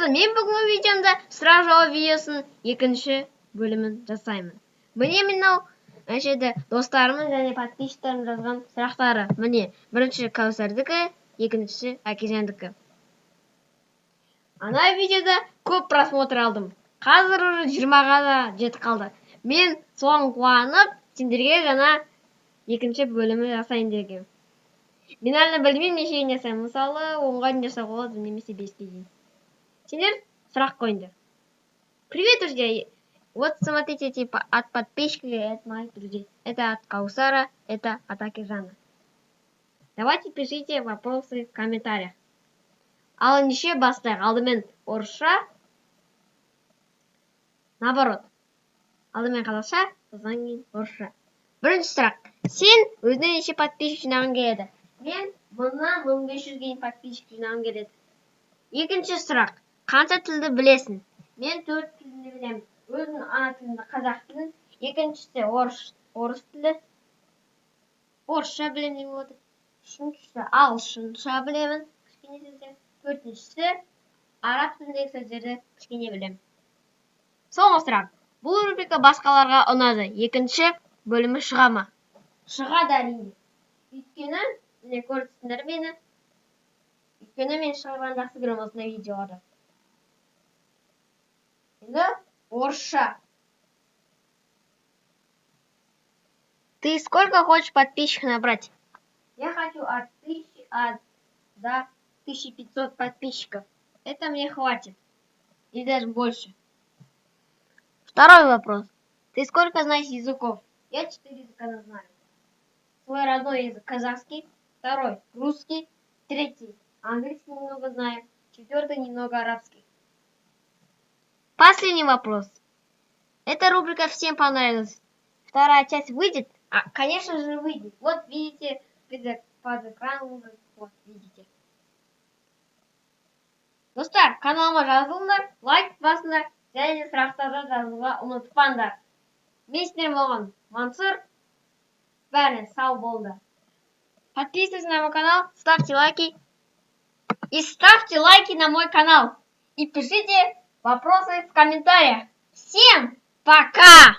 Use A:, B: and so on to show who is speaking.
A: достар, мен бүгінгі видеомда сұрақ жауап видеосының екінші бөлімін жасаймын. Міне мынау достарымның және подписчиктерім жазған сұрақтары. Міне, бірінші Кәусәрдікі, екіншісі Әкежандікі. Ана видеода көп просмотр алдым. Қазір 20-ға да жетіп қалды. Мен соған қуанып, сендерге жаңа екінші бөлімі жасайын дегенмін. Мен әлі білмеймін нешеге жасаймын. Мысалы, 10-ға дейін жасауға болады, немесе 5-ге дейін. Сендер сұрақ қойыңдар. Привет, друзья! Вот смотрите, типа от подписчика, это моих друзей. Это от Каусара, это от Акежана. Давайте пишите вопросы в комментариях. Ал неше бастайық? Алдымен орысша, наоборот. Алдымен қазақша, содан кейін орысша. Бірінші сұрақ. Сен өзіне неше подписчик жинағың келеді? Мен мыңнан 1500-ге дейін подписчик жинағым келеді. Екінші сұрақ. Қанша тілді білесің? Мен 4 тілді білемін. Өзімнің ана тілімді қазақ тілін. Екіншісі орыс тілі. Орысша білемін деп болады. Үшіншісі ағылшынша білемін. Кішкене сөздер. Төртіншісі араб тіліндегі сөздерді кішкене білемін. Соңғы сұрақ. Бұл рубрика басқаларға ұнады. Екінші бөлімі шыға ма? Шығады әрине. Өйткені міне көрсеңдер мені. Өйткені мен шығарған жақсы көремін осындай видеоларды. Енді орысша. Ты сколько хочешь подписчиков набрать? Я хочу от 1000 до 1500 подписчиков. Это мне хватит. И даже больше. Второй вопрос. Ты сколько знаешь языков? Я 4 языка знаю. Свой родной язык казахский, второй русский, третий английский немного знаю, четвертый немного арабский. Последний вопрос. Эта рубрика всем понравилась. Вторая часть выйдет? Конечно же выйдет. Вот видите, под экраном, вот видите. Достар, каналыма жазылыңдар, лайк басыңдар, және сұрақтарды жазуға ұмытпаңдар. Мен сіздер болған Мансұр. Бәрі сау болды. Подписывайтесь на мой канал, ставьте лайки. И ставьте лайки на мой канал. И пишите вопросы в комментариях. Всем пока!